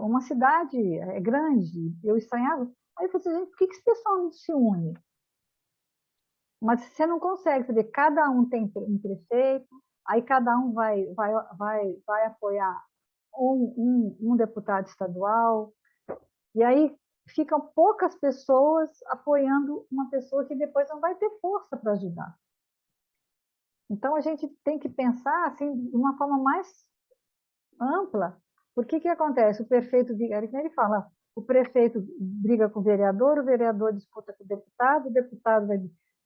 uma cidade grande. Eu estranhava. Aí eu falei assim, gente, por que esse pessoal não se une? Mas você não consegue, você vê, cada um tem um prefeito, aí cada um vai apoiar um deputado estadual, e aí ficam poucas pessoas apoiando uma pessoa que depois não vai ter força para ajudar. Então a gente tem que pensar assim de uma forma mais ampla. Por que acontece? O prefeito, ele fala, o prefeito briga com o vereador disputa com o deputado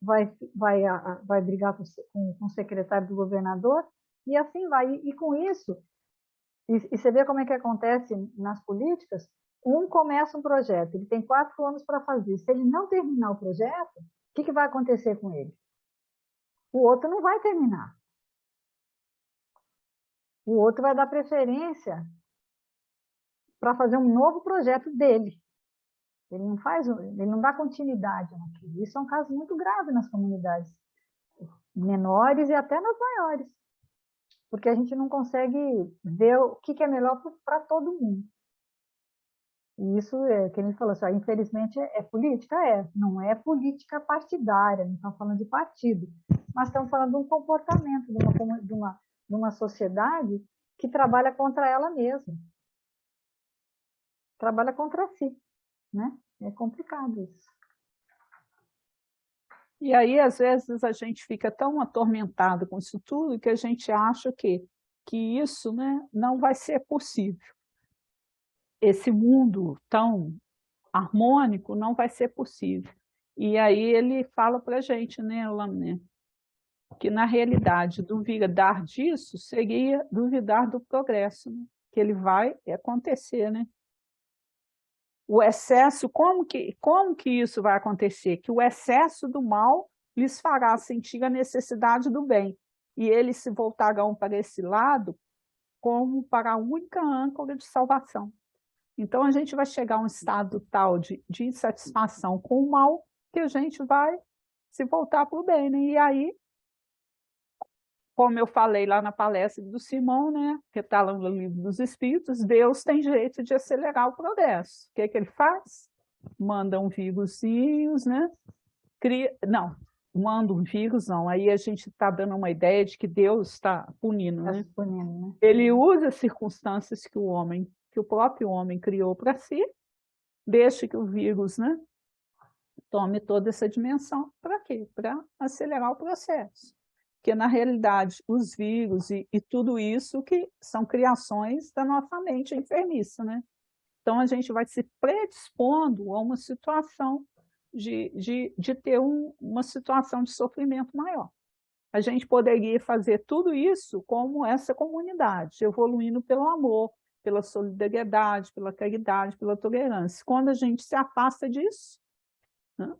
vai brigar com o secretário do governador, e assim vai. E com isso, e você vê como é que acontece nas políticas, um começa um projeto, ele tem 4 anos para fazer. Se ele não terminar o projeto, o que vai acontecer com ele? O outro não vai terminar. O outro vai dar preferência para fazer um novo projeto dele. Ele não dá continuidade naquilo. Isso é um caso muito grave nas comunidades menores e até nas maiores, porque a gente não consegue ver o que é melhor para todo mundo. E isso é, que ele falou assim, infelizmente política, não é política partidária, não estamos falando de partido, mas estamos falando de um comportamento, de uma sociedade que trabalha contra ela mesma, trabalha contra si, né? É complicado isso. E aí, às vezes, a gente fica tão atormentado com isso tudo que a gente acha que isso, né, não vai ser possível. Esse mundo tão harmônico não vai ser possível. E aí ele fala para a gente, né, Lané, que na realidade duvidar disso seria duvidar do progresso, né, que ele vai acontecer, né? O excesso, como que isso vai acontecer? Que o excesso do mal lhes fará sentir a necessidade do bem, e eles se voltarão para esse lado como para a única âncora de salvação. Então, a gente vai chegar a um estado tal de insatisfação com o mal que a gente vai se voltar para o bem, né? E aí, como eu falei lá na palestra do Simão, né, que está lá no Livro dos Espíritos, Deus tem jeito de acelerar o progresso. O que ele faz? Manda um vírusinhos, né? Não, manda um vírus, não. Aí a gente está dando uma ideia de que Deus está punindo, né? Punindo, né? Ele usa as circunstâncias que o próprio homem criou para si, deixa que o vírus, né, tome toda essa dimensão. Para quê? Para acelerar o processo. Porque, na realidade, os vírus e tudo isso que são criações da nossa mente enfermiça, né? Então, a gente vai se predispondo a uma situação de ter uma situação de sofrimento maior. A gente poderia fazer tudo isso como essa comunidade, evoluindo pelo amor, pela solidariedade, pela caridade, pela tolerância. Quando a gente se afasta disso, né,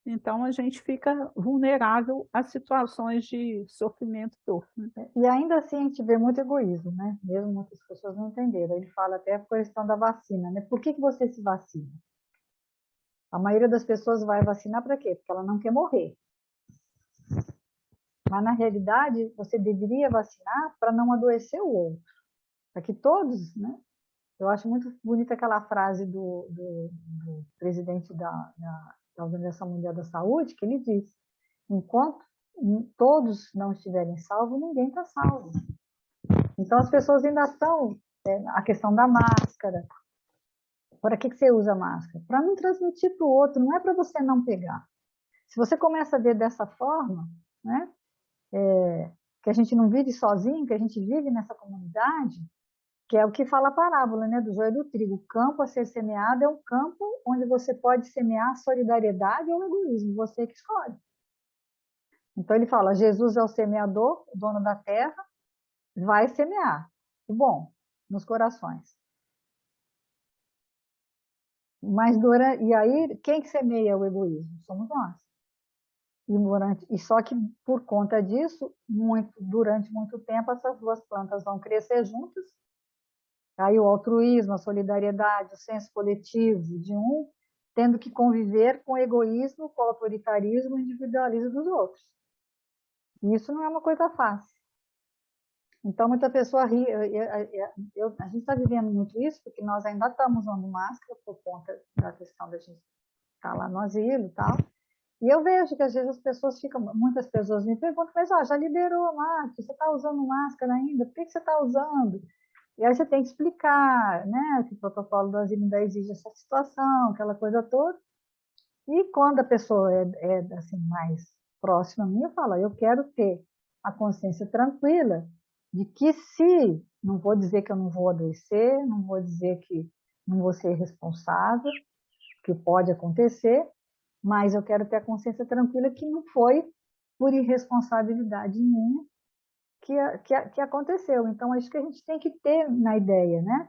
então a gente fica vulnerável a situações de sofrimento e dor. Né? E ainda assim a gente vê muito egoísmo, né? Mesmo muitas pessoas não entenderam. Ele fala até a questão da vacina, né? Por que você se vacina? A maioria das pessoas vai vacinar para quê? Porque ela não quer morrer. Mas, na realidade, você deveria vacinar para não adoecer o outro. Para que todos, né? Eu acho muito bonita aquela frase do presidente da Organização Mundial da Saúde, que ele diz, enquanto todos não estiverem salvos, ninguém está salvo. Então, as pessoas ainda estão... a questão da máscara. Para que você usa máscara? Para não transmitir para o outro, não é para você não pegar. Se você começa a ver dessa forma, né, que a gente não vive sozinho, que a gente vive nessa comunidade, que é o que fala a parábola, né, do joio e do trigo. O campo a ser semeado é um campo onde você pode semear solidariedade ou egoísmo, você que escolhe. Então ele fala, Jesus é o semeador, o dono da terra, vai semear o bom nos corações. Mas e aí, quem que semeia o egoísmo? Somos nós. E só que por conta disso, durante muito tempo, essas duas plantas vão crescer juntas Aí o altruísmo, a solidariedade, o senso coletivo de um, tendo que conviver com o egoísmo, com o autoritarismo e o individualismo dos outros. E isso não é uma coisa fácil. Então, muita pessoa ri. A gente está vivendo muito isso, porque nós ainda estamos usando máscara por conta da questão da gente estar lá no asilo e tal. E eu vejo que às vezes as pessoas ficam, muitas pessoas me perguntam, mas já liberou a máscara, você está usando máscara ainda? Por que você está usando? E aí você tem que explicar, né, que o protocolo do asilo ainda exige essa situação, aquela coisa toda. E quando a pessoa é assim, mais próxima a mim, eu falo, eu quero ter a consciência tranquila de que se, não vou dizer que eu não vou adoecer, não vou dizer que não vou ser responsável, que pode acontecer, mas eu quero ter a consciência tranquila que não foi por irresponsabilidade minha que aconteceu. Então, é isso que a gente tem que ter na ideia, né?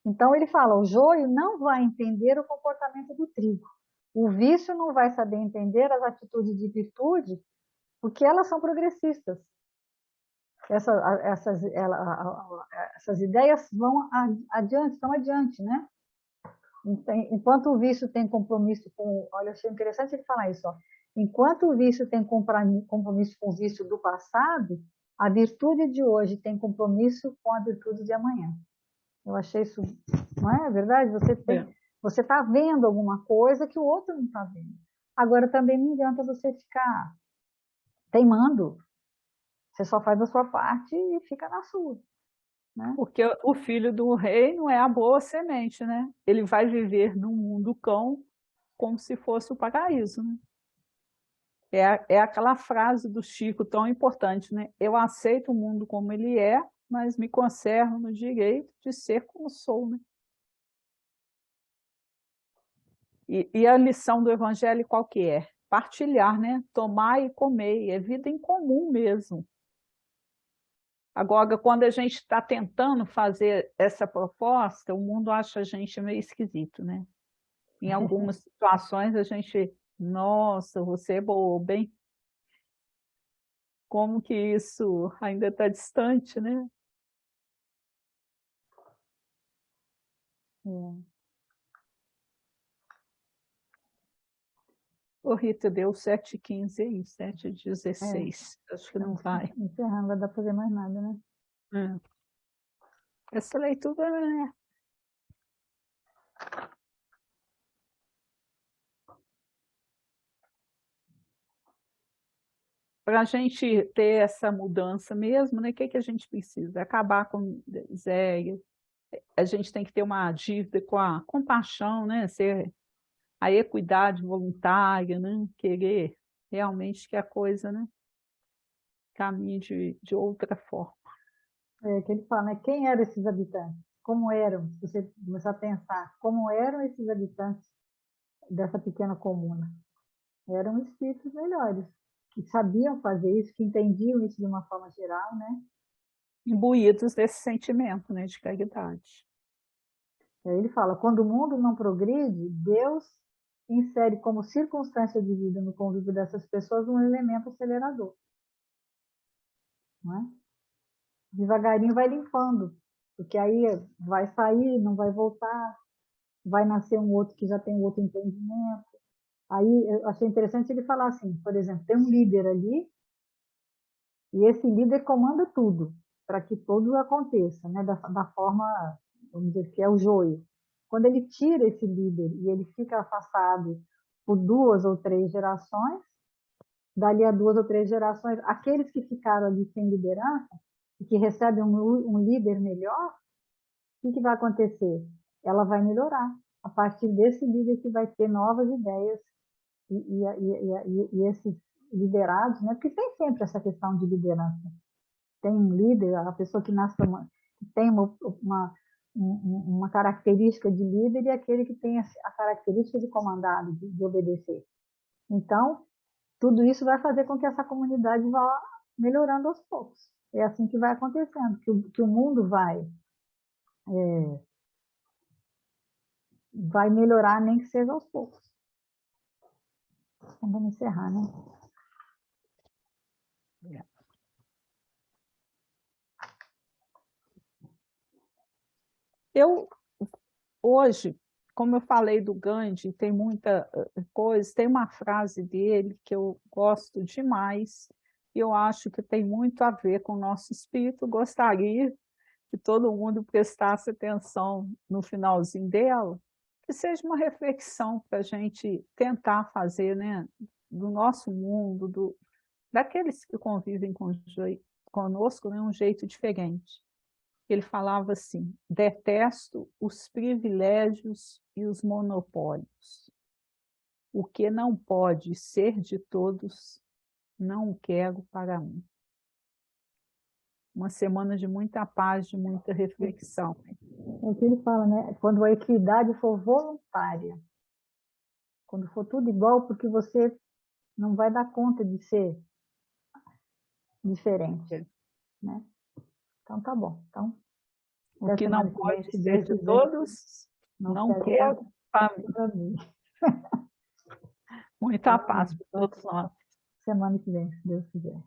Então, ele fala, o joio não vai entender o comportamento do trigo. O vício não vai saber entender as atitudes de virtude, porque elas são progressistas. Essas ideias vão adiante, estão adiante, né? Enquanto o vício tem compromisso com... Olha, achei interessante ele falar isso. Ó. Enquanto o vício tem compromisso com o vício do passado, a virtude de hoje tem compromisso com a virtude de amanhã. Eu achei isso... Não é verdade? Você está vendo alguma coisa que o outro não está vendo. Agora, também não adianta você ficar teimando. Você só faz a sua parte e fica na sua. Né? Porque o filho do rei não é a boa semente, né? Ele vai viver no mundo cão como se fosse o paraíso, né? É aquela frase do Chico tão importante, né? Eu aceito o mundo como ele é, mas me conservo no direito de ser como sou, né? E a lição do Evangelho qual que é? Partilhar, né? Tomar e comer, é vida em comum mesmo. Agora, quando a gente está tentando fazer essa proposta, o mundo acha a gente meio esquisito, né? Em algumas situações a gente, nossa, você é bobo, hein? Como que isso ainda está distante, né? É. Ô Rita, deu 7h15 aí, 7h16. Acho que não vai. Encerrando, não vai dar para fazer mais nada, né? Essa leitura, né? Para a gente ter essa mudança mesmo, né? O que a gente precisa? Acabar com miséria. A gente tem que ter uma dívida com a compaixão, né? Ser a equidade voluntária, né? Querer realmente que a coisa, né? Caminhe de outra forma. É, que ele fala, né? Quem eram esses habitantes? Como eram? Se você começar a pensar, como eram esses habitantes dessa pequena comuna? Eram espíritos melhores, que sabiam fazer isso, que entendiam isso de uma forma geral, né? Imbuídos desse sentimento, né? De caridade. Aí ele fala, quando o mundo não progride, Deus insere como circunstância de vida no convívio dessas pessoas um elemento acelerador. Não é? Devagarinho vai limpando, porque aí vai sair, não vai voltar, vai nascer um outro que já tem outro entendimento. Aí eu achei interessante ele falar assim, por exemplo, tem um líder ali, e esse líder comanda tudo, para que tudo aconteça, né? Da forma, vamos dizer, que é o joio. Quando ele tira esse líder e ele fica afastado por 2 ou 3 gerações, dali a 2 ou 3 gerações, aqueles que ficaram ali sem liderança e que recebem um líder melhor, o que vai acontecer? Ela vai melhorar. A partir desse líder que vai ter novas ideias e esses liderados, né? Porque tem sempre essa questão de liderança. Tem um líder, a pessoa que nasce que tem uma característica de líder e aquele que tem a característica de comandado, de obedecer. Então, tudo isso vai fazer com que essa comunidade vá melhorando aos poucos. É assim que vai acontecendo, que o mundo vai melhorar, nem que seja aos poucos. Então, vamos encerrar, né? Eu, hoje, como eu falei do Gandhi, tem muita coisa, tem uma frase dele que eu gosto demais, e eu acho que tem muito a ver com o nosso espírito. Gostaria que todo mundo prestasse atenção no finalzinho dela, que seja uma reflexão para a gente tentar fazer, né, do nosso mundo, daqueles que convivem conosco, né, um jeito diferente. Ele falava assim: detesto os privilégios e os monopólios. O que não pode ser de todos, não o quero para mim. Uma semana de muita paz, de muita reflexão. É o que ele fala, né? Quando a equidade for voluntária, quando for tudo igual, porque você não vai dar conta de ser diferente, né? Então tá bom. Então, O até que semana não que vem, pode se ser Deus de quiser, todos, não não quero quero para mim. para mim. Muita paz para todos nós. Semana que vem, se Deus quiser.